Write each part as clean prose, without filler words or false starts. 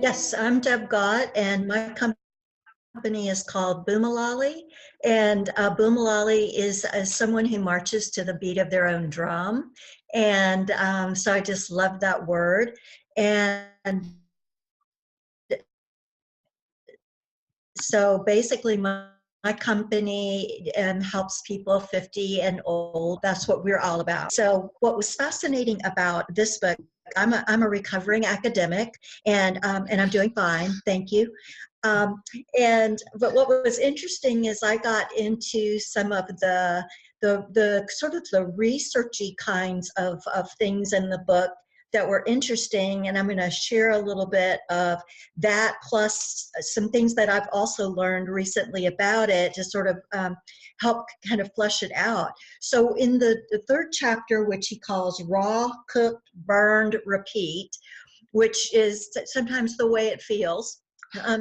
Yes, I'm Deb Gaut, and my company is called Boomalali. And Boomalali is someone who marches to the beat of their own drum. And so I just love that word. And so basically, my company helps people 50 and old. That's what we're all about. So, what was fascinating about this book, I'm a recovering academic, and I'm doing fine, thank you. Um, but what was interesting is I got into some of the sort of the researchy kinds of things in the book that were interesting, and I'm going to share a little bit of that plus some things that I've also learned recently about it to sort of help kind of flesh it out. So in the third chapter, which he calls raw, cooked, burned, repeat, which is sometimes the way it feels,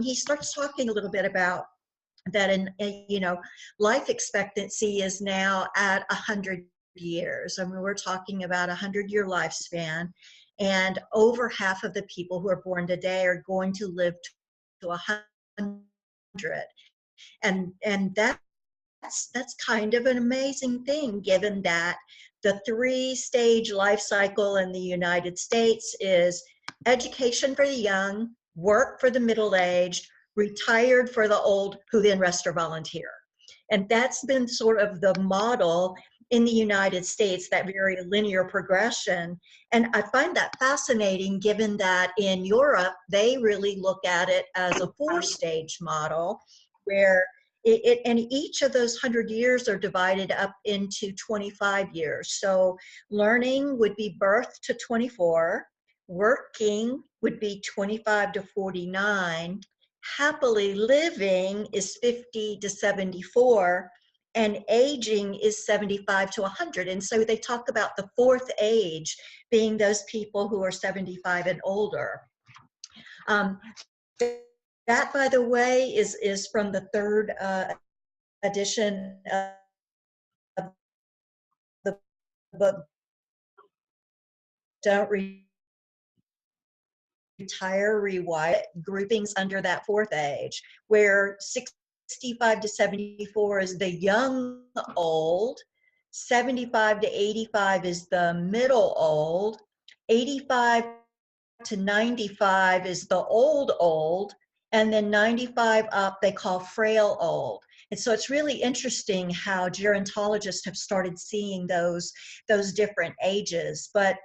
he starts talking a little bit about that life expectancy is now at 100 years. I mean, we're talking about 100-year lifespan, and over half of the people who are born today are going to live to 100, and that's kind of an amazing thing, given that the three-stage life cycle in the United States is education for the young, work for the middle-aged, retired for the old, who then rest or volunteer. And that's been sort of the model in the United States, that very linear progression. And I find that fascinating, given that in Europe, they really look at it as a four-stage model, where and each of those 100 years are divided up into 25 years. So learning would be birth to 24, working would be 25 to 49, happily living is 50 to 74, and aging is 75 to 100. And so they talk about the fourth age being those people who are 75 and older. Um, that, by the way, is from the third edition of the book, Don't Retire, Rewire, groupings under that fourth age, where 65 to 74 is the young old, 75 to 85 is the middle old, 85 to 95 is the old old, and then 95 up they call frail old. And so it's really interesting how gerontologists have started seeing those different ages. But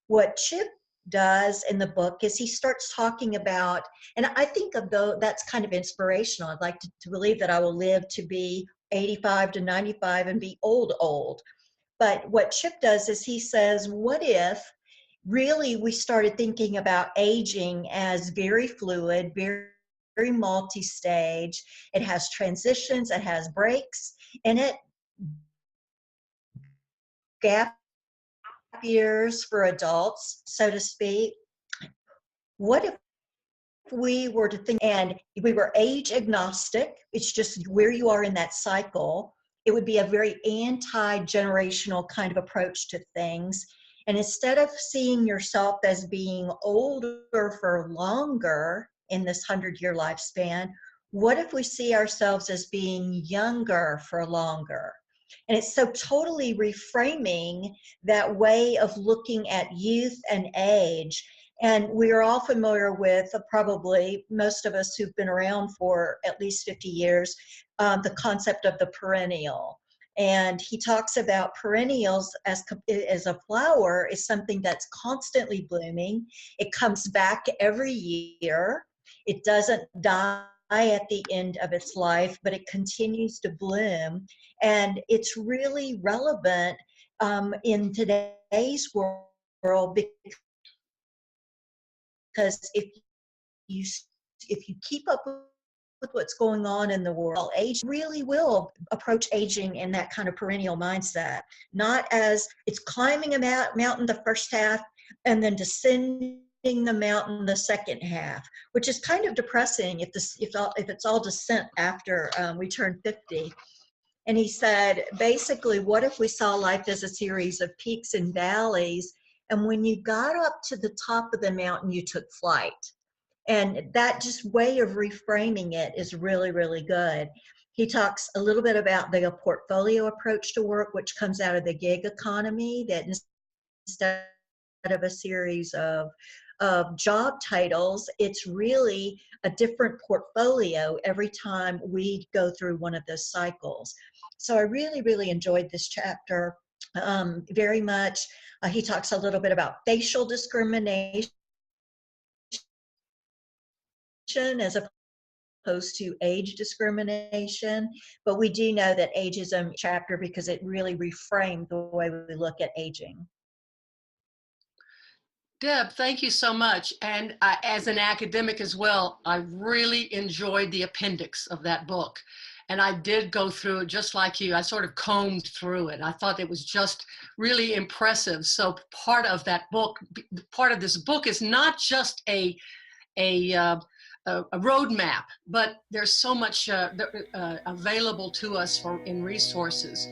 what Chip does in the book is he starts talking about, and I think of though that's kind of inspirational. I'd like to believe that I will live to be 85 to 95 and be old. But what Chip does is he says, what if really we started thinking about aging as very fluid, very multi-stage. It has transitions, it has breaks in it, gap years for adults, so to speak. What if we were to think and we were age agnostic? It's just where you are in that cycle. It would be a very anti-generational kind of approach to things. And instead of seeing yourself as being older for longer in this 100-year lifespan, what if we see ourselves as being younger for longer? And it's so totally reframing that way of looking at youth and age. And we are all familiar with, probably most of us who've been around for at least 50 years, the concept of the perennial. And he talks about perennials as a flower is something that's constantly blooming. It comes back every year. It doesn't die at the end of its life, but it continues to bloom. And it's really relevant in today's world, because you if you keep up with what's going on in the world, age really will approach aging in that kind of perennial mindset, not as it's climbing a mountain the first half and then descending the mountain the second half, which is kind of depressing if it's all descent after we turn 50. And he said, basically, what if we saw life as a series of peaks and valleys, and when you got up to the top of the mountain, you took flight. And that just way of reframing it is really, really good. He talks a little bit about the portfolio approach to work, which comes out of the gig economy, that instead of a series of job titles, it's really a different portfolio every time we go through one of those cycles. So I really, really enjoyed this chapter very much. He talks a little bit about facial discrimination as opposed to age discrimination, but we do know that ageism chapter because it really reframed the way we look at aging. Deb, thank you so much. And as an academic as well, I really enjoyed the appendix of that book. And I did go through it just like you. I sort of combed through it. I thought it was just really impressive. So part of that book, part of this book is not just a roadmap, but there's so much available to us in resources.